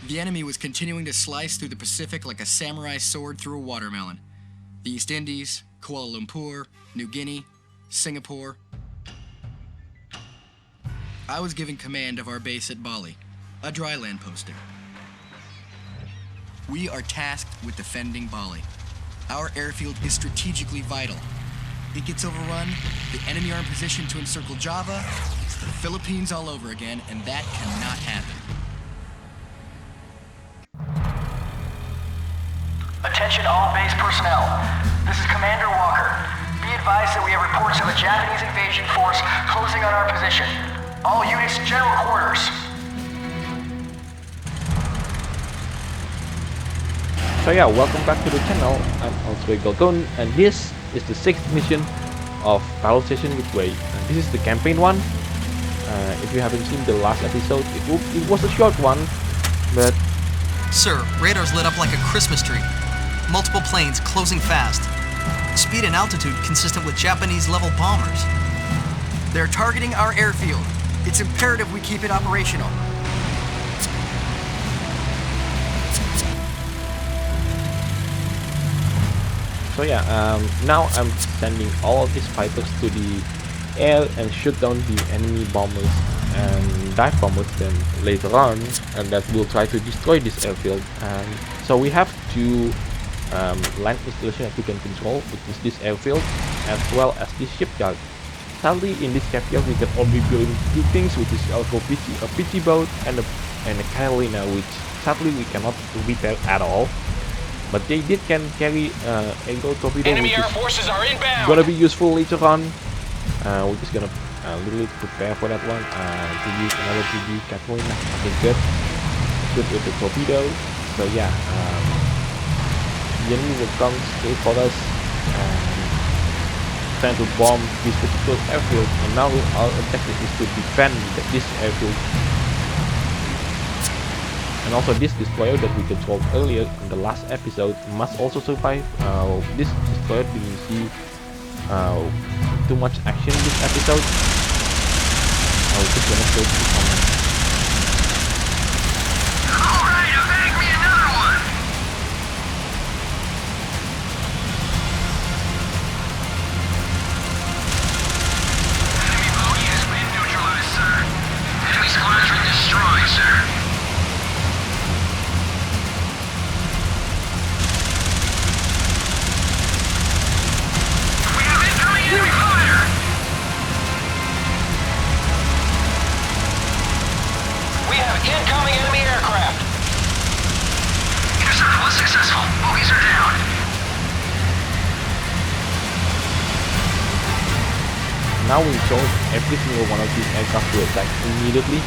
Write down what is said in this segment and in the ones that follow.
The enemy was continuing to slice through the Pacific like a samurai sword through a watermelon. The East Indies, Kuala Lumpur, New Guinea, Singapore. I was given command of our base at Bali, a dry land posting. We are tasked with defending Bali. Our airfield is strategically vital. It gets overrun, the enemy are in position to encircle Java, it's the Philippines all over again, and that cannot happen. Attention all base personnel. This is Commander Walker. Be advised that we have reports of a Japanese invasion force closing on our position. All units, general quarters. So yeah, welcome back to the channel. I'm also Galgon, and this is the 6th mission of Battlestations Midway. And this is the campaign one. If you haven't seen the last episode, it was a short one, but... Sir, radar's lit up like a Christmas tree. Multiple planes closing fast. Speed and altitude consistent with Japanese-level bombers. They're targeting our airfield. It's imperative we keep it operational. So yeah, now I'm sending all of these fighters to the air and shoot down the enemy bombers and dive bombers then later on, and that will try to destroy this airfield. And so we have two land installation that we can control, which is this airfield as well as this shipyard. Sadly, in this shipyard we can only build two things, which is a PT boat and a Catalina, which sadly we cannot repair at all. But they can carry Eagle torpedo, Enemy which air is forces are inbound. gonna be useful later on. We're just gonna literally prepare for that one. To use another TG Catalina, I think good with the torpedo. So yeah, the enemy will come straight for us and trying to bomb this particular airfield. And now our objective is to defend this airfield. And also this destroyer that we controlled earlier in the last episode must also survive. This destroyer didn't see too much action in this episode. I was just gonna show the comment. Alright, bag me another one. Enemy bogey has been neutralized, sir. Enemy squadron destroyed, sir. Enemy fire! We have incoming enemy aircraft. Intercept was successful. Bogies are down. Now we chose every single one of these aircraft to attack immediately.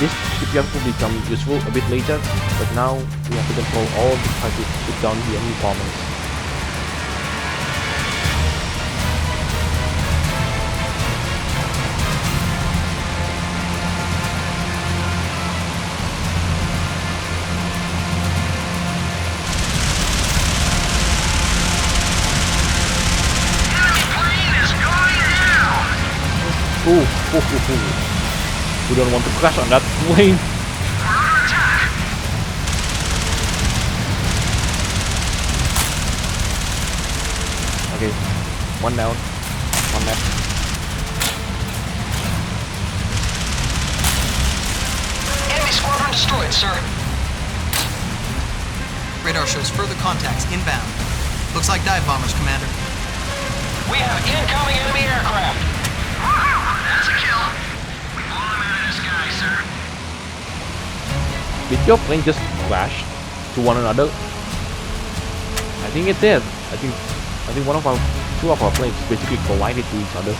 This shipyard will become useful a bit later, but now we have to control all of the fighters to shoot down the enemy bombers. We don't want to crash on that plane. Okay, one down, one left. Enemy squadron destroyed, sir. Radar shows further contacts inbound. Looks like dive bombers, Commander. We have incoming enemy aircraft. Woohoo! That's a kill. We blew them out of the sky, sir. Did your plane just crash to one another? I think it did. I think two of our planes basically collided to each other.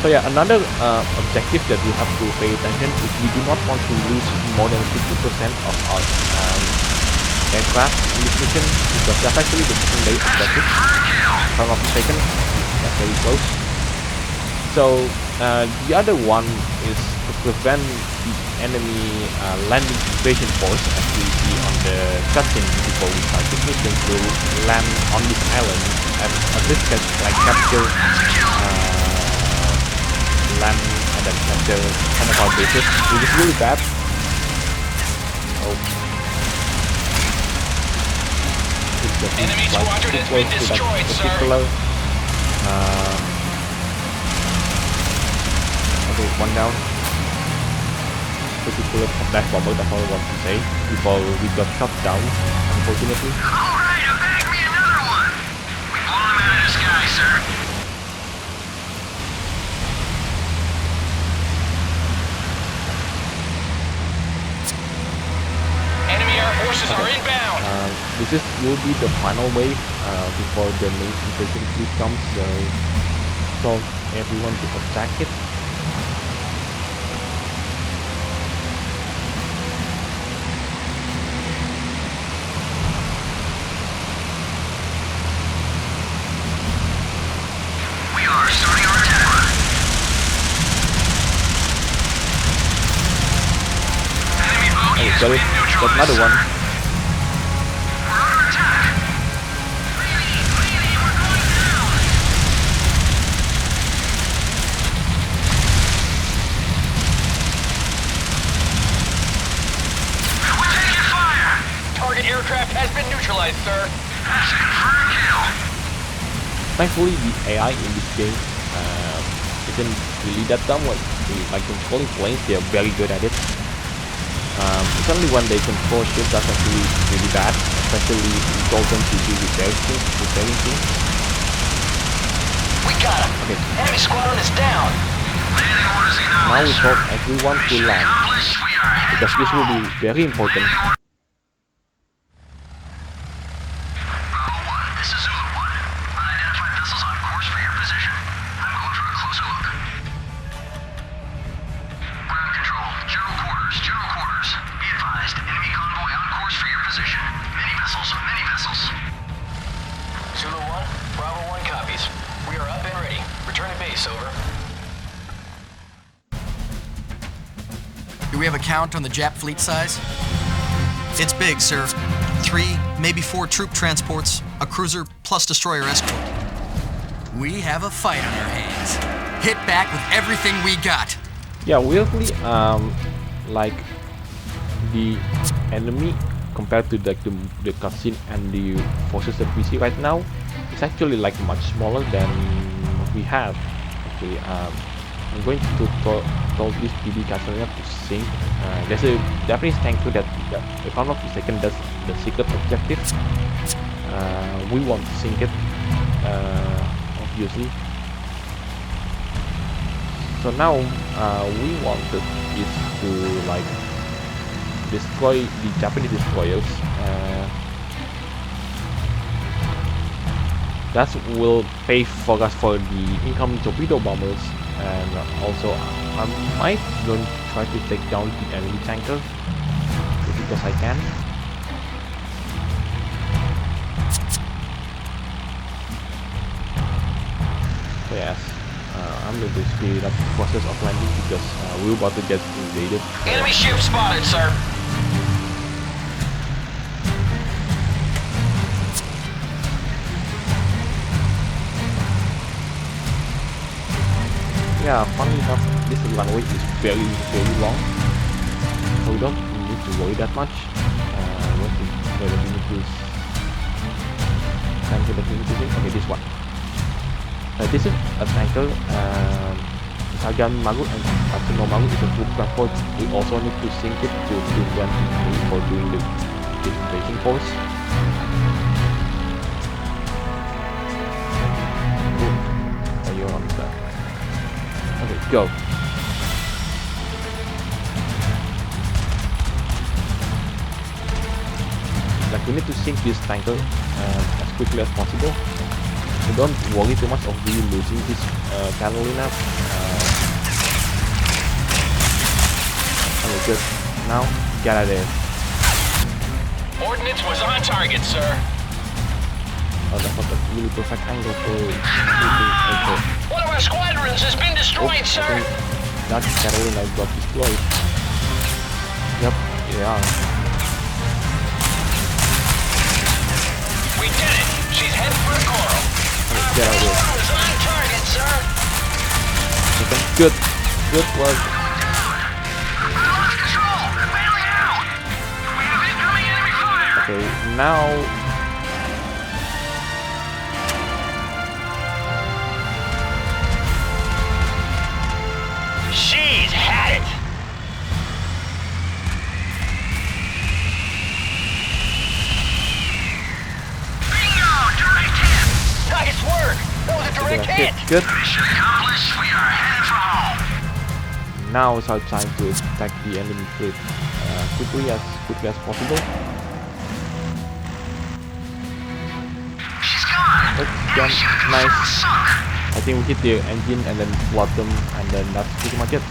So yeah, another objective that we have to pay attention is we do not want to lose more than 50% of our aircraft in this mission, because that's actually the second day objective. If I'm not mistaken, that's very close. So the other one is to prevent the enemy landing invasion force, as we see on the cutscene before we start this mission, to land on this island and at least capture land and then capture some of our bases, which is really bad. Oh. Enemy squadron has been destroyed, sir. Okay, one down. Particular dive bomber, that's all I want to say. Before we got shot down, unfortunately. Alright, bag me another one! We blow him out of the sky, sir. Enemy air forces are inbound. This will be the final wave before the main invasion fleet comes, so everyone to attack it. We are starting our attack run. Enemy bogey has Got been it. Got neutralized, another one. sir. We're under attack. We're going down. We're taking fire. Target aircraft has been neutralized, sir. That's a confirmed kill. Thankfully, the AI in this game isn't really that dumb. Like controlling planes, they are very good at it. It's only when they control ships that's actually really bad, especially if you told them to do repairing things. We got him. Okay, Enemy squadron is down. Landing orders now we acknowledged. told everyone to Mission land, accomplished. We are heading because this will be very important. Bravo 1, this is Zulu 1. Unidentified vessels on course for your position. I'm going for a closer look. Ground control, general quarters, general quarters. Be advised, enemy convoy on course for your position. Many vessels, many vessels. Zulu 1, Bravo 1 copies. We are up and ready. Return to base, over. Do we have a count on the Jap fleet size? It's big, sir. 3, maybe 4 troop transports, a cruiser, plus destroyer escort. We have a fight on our hands. Hit back with everything we got. Yeah, weirdly, like the enemy compared to like the cutscene and the forces that we see right now, it's actually like much smaller than what we have. Actually, I'm going to tell this PD Catalina to sink. There's a Japanese tanker that, if I'm not mistaken, that's the secret objective. We want to sink it, obviously. So now we wanted is to like destroy the Japanese destroyers. That will pay for us for the incoming torpedo bombers, and also I might going to try to take down the enemy tanker because I can. So yes, I'm going to speed up the process of landing because we're about to get invaded. Enemy ship spotted, sir. Yeah, funny enough, this runway is very long, so we don't need to worry that much. What is the tanker that we need to do? Okay, this one. This is a tanker. Sagan Maru and Atsuno Maru is a troop transport. We also need to sink it to prevent for doing the invasion force. Boom. You're on that. Okay, go. Like we need to sink this tanker as quickly as possible. So don't worry too much of really losing this Catalina. Okay, good. Now get out of there. Ordnance was on target, sir. Oh, that was a really perfect angle for shooting. One of our squadrons has been destroyed, sir. That Catalina got destroyed. Yep, yeah. We did it. She's heading for a coral. Get out of there. Was on target, sir. Okay, good. good work. I lost control! Bailing out! We have incoming enemy fire! Okay, now She's had it! Bingo! Direct hit! Nice work! That was a direct hit! good. Mission accomplished. We are headed for home. Now it's our time to attack the enemy fleet quickly as possible. She's gone. Let's Enemy ship control nice. sunk. I think we hit the engine and then flood them, and then that's pretty much it.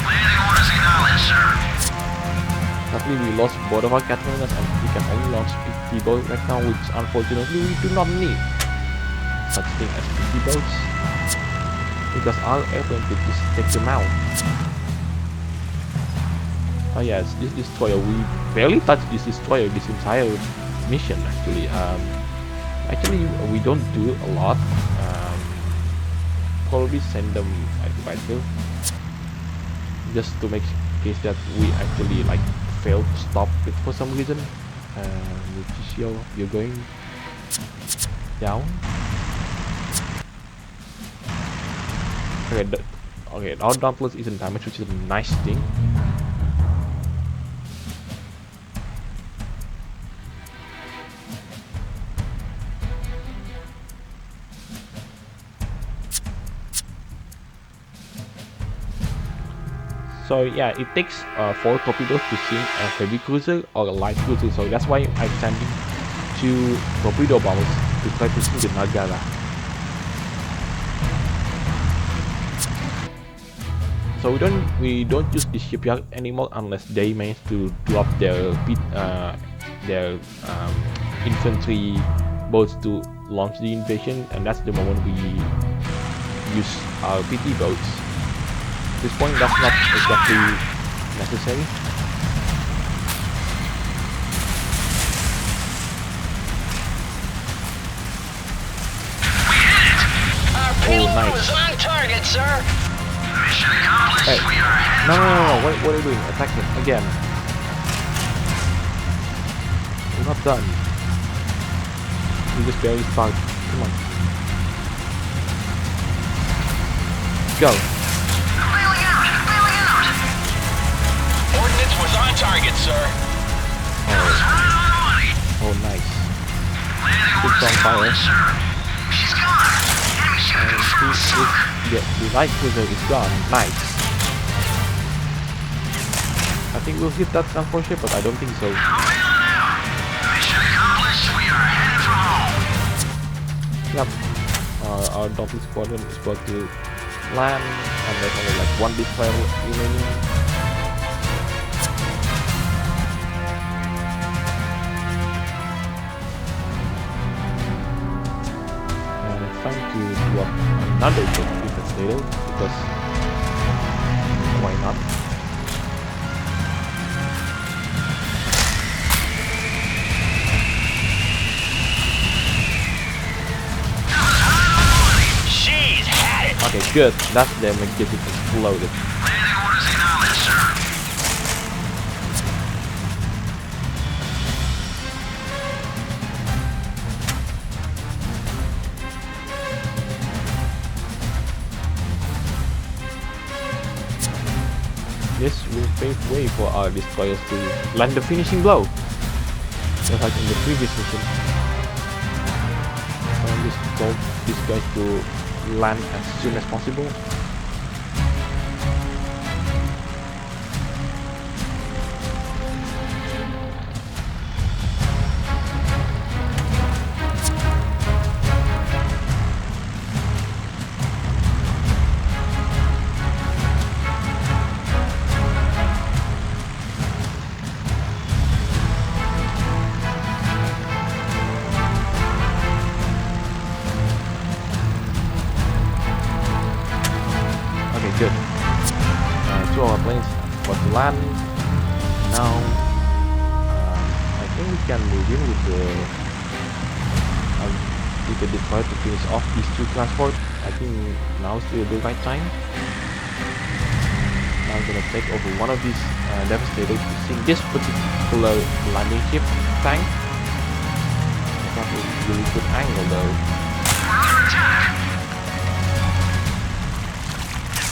Landing orders acknowledged, sir. Sadly, we lost both of our catapults and we can only launch PT boats right now, which unfortunately we do not need such thing as PT boats because our airplane could just take them out. Oh yes, this destroyer, we barely touched this destroyer this entire mission actually. Actually, we don't do a lot. Probably send them like to just to make case that we actually like failed to stop it for some reason. Which is you're going down. Okay, our Dauntless isn't damaged, which is a nice thing. So yeah, it takes 4 torpedoes to sink a heavy cruiser or a light cruiser, so that's why I'm sending 2 torpedo bombers to try to sink the Nagara. So we don't use the shipyard anymore unless they manage to drop their infantry boats to launch the invasion, and that's the moment we use our PT boats. At this point, that's not exactly necessary. Our payload nice. was on target, sir! Mission accomplished. Hey, We are headed no, what are you doing? Attack it again. We're not done. We just barely started. Come on. Go. bailing out. Bailing out. Ordnance was on target, sir! That was right on the money. Oh, nice. Landing It's orders on fire. acknowledged, sir. She's gone. Enemy ship And control sunk. the light cruiser is gone. Nice. I think we'll hit that unfortunate, but I don't think so. I'm bailing out. Mission accomplished. We are headed for home. Yep. Our Dolphin squadron is about to land, and there's only like 1 destroyer remaining. And it's time to drop another defense later because why not? She's had it! Okay, good. That's the magnetic exploded. Landing orders acknowledged, sir. This will pave way for our destroyers to land the finishing blow, just like in the previous mission. So I just told these guys to land as soon as possible. Okay, good. 2 of our planes about to land. Now, I think we can move in with the with the destroyer to finish off these two transports. I think now is still the right time. Now I'm gonna take over one of these devastators using this particular landing ship tank. It's not a really good angle though.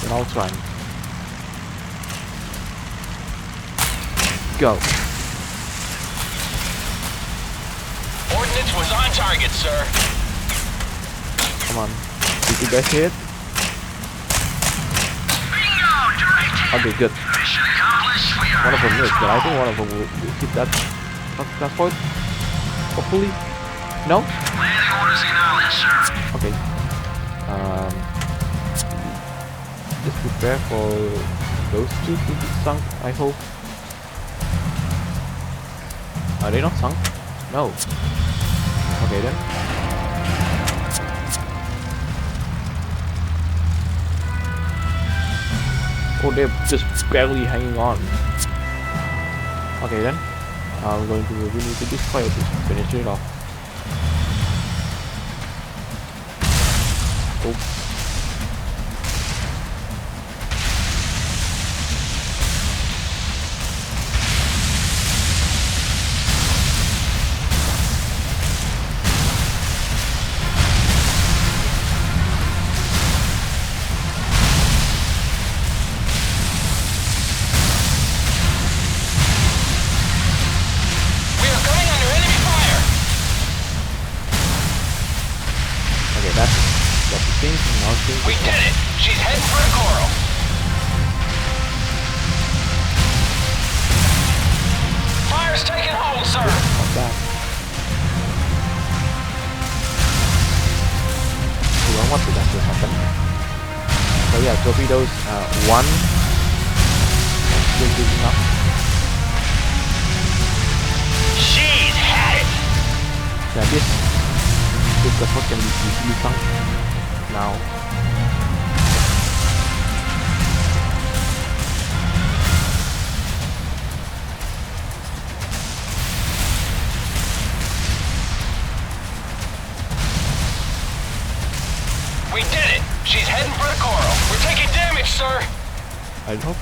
But I'll try. Go. Ordnance was on target, sir. Come on. Did you guys hear it? Okay, good. Mission accomplished. We are One of them missed, but I think one of them will hit that transport. Hopefully. No? landing orders acknowledged, sir. Okay. Just prepare for those two to be sunk, I hope. Are they not sunk? No. Okay then. Oh, they're just barely hanging on. Okay then. I'm going to we need to destroy it to finish it off. Oh. We are coming under enemy fire. Okay, that's the thing. Now We did it. She's heading for the coral. Fire's taking hold, sir. Not bad. Oh, I want to that to happen. So yeah, torpedoes. One. Still good enough. She's had it. Yeah, this vessel can be easily sunk now. We did it. She's heading for the coral. We're taking damage, sir. I hope.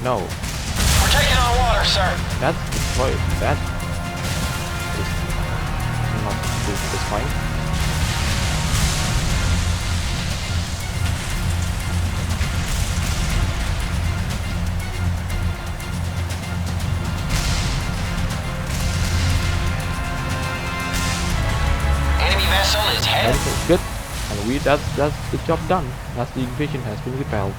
No, We're taking on water, sir. that's destroyed. That is not it's fine. Enemy vessel is headed. Everything's good, and that's the job done. That's the invasion has been repelled.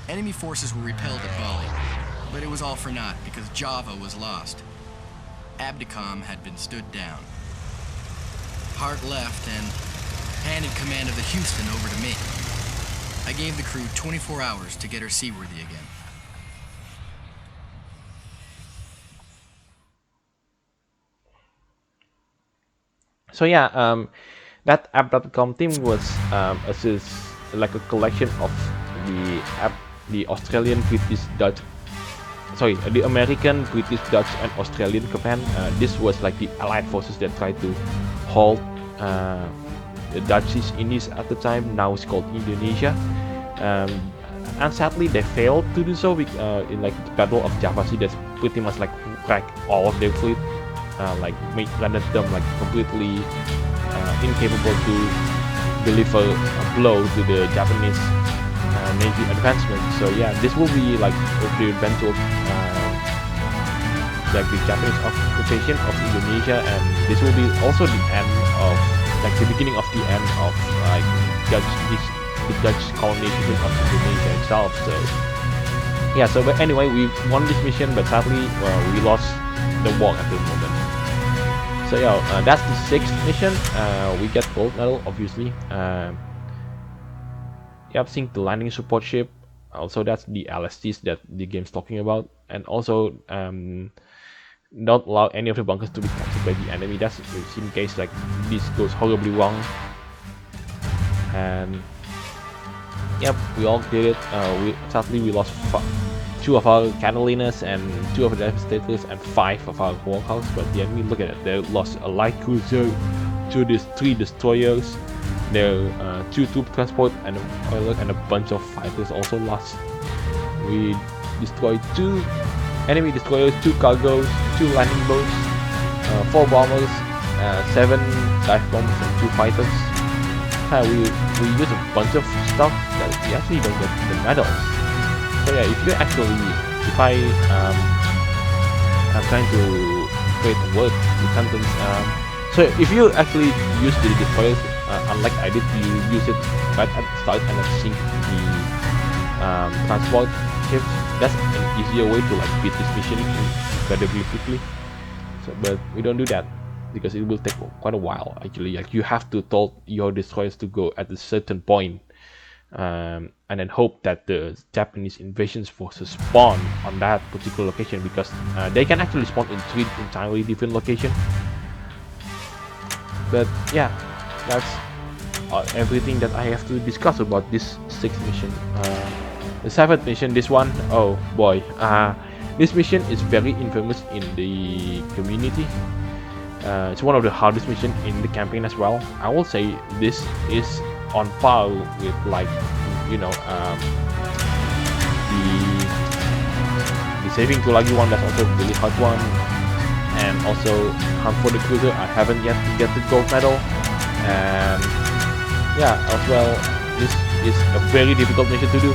Enemy forces were repelled at Bali, but it was all for naught because Java was lost. Abdicom had been stood down. Hart left and handed command of the Houston over to me. I gave the crew 24 hours to get her seaworthy again. So yeah, that app.com team was like a collection of the Australian, British, Dutch, sorry, the American, British, Dutch, and Australian command. This was like the Allied forces that tried to halt the Dutch East Indies at the time. Now it's called Indonesia, and sadly they failed to do so. In like the Battle of Java Sea, that's pretty much like wrecked all of their fleet, rendered them like completely incapable to deliver a blow to the Japanese Navy advancement. So yeah, this will be like the eventual like the Japanese occupation of Indonesia, and this will be also the end of like the beginning of the end of like the Dutch colonization of Indonesia itself. So yeah, so but anyway, we won this mission, but sadly, well, we lost the war at the moment. So yeah, that's the 6th mission. We get gold medal, obviously. Yeah, I think the landing support ship Also, that's the LSTs that the game's talking about, and also don't allow any of the bunkers to be captured by the enemy. That's in case like this goes horribly wrong. And yep, we all did it. Sadly we lost 2 of our Catalinas and 2 of the Devastators and 5 of our Warhouse, but the enemy, look at it, they lost a light cruiser, 3 destroyers, their 2 troop transport and a bunch of fighters also lost. We destroyed 2 enemy destroyers, 2 cargos, 2 landing boats, 4 bombers, 7 dive bombers and 2 fighters. We use a bunch of stuff that we actually don't get the medals. So yeah, if I'm trying to create a word with sentence. So if you actually use the destroyers, unlike I did, you use it right at the start and then sink the transport ships. That's an easier way to like beat this mission incredibly quickly. So, but we don't do that because it will take quite a while actually. Like you have to tell your destroyers to go at a certain point, and then hope that the Japanese invasion forces spawn on that particular location, because they can actually spawn in 3 entirely different locations. But yeah, that's everything that I have to discuss about this 6th mission. The 7th mission, this one, oh boy, this mission is very infamous in the community. It's one of the hardest missions in the campaign as well. I will say this is on par with, like, you know, the saving Tulagi one. That's also a really hard one. And also Hunt for the Cruiser, I haven't yet to get the gold medal. And yeah, as well, this is a very difficult mission to do,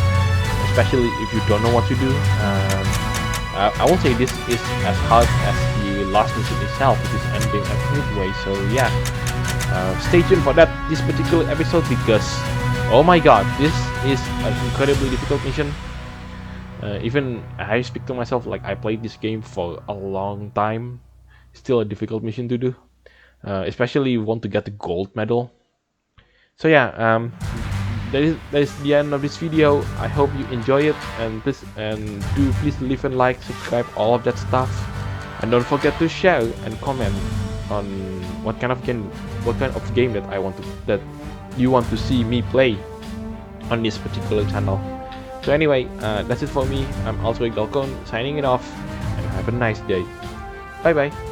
especially if you don't know what to do. I will say this is as hard as the last mission itself, which is ending at Midway. So yeah, stay tuned for this particular episode, because oh my god, this is an incredibly difficult mission. Even I speak to myself like I played this game for a long time, still a difficult mission to do, especially if you want to get the gold medal. So yeah, that is the end of this video. I hope you enjoy it, and please leave a like, subscribe, all of that stuff, and don't forget to share and comment on what kind of game that you want to see me play on this particular channel. So anyway, that's it for me. I'm Altwig Dalcon signing it off, and have a nice day. Bye bye.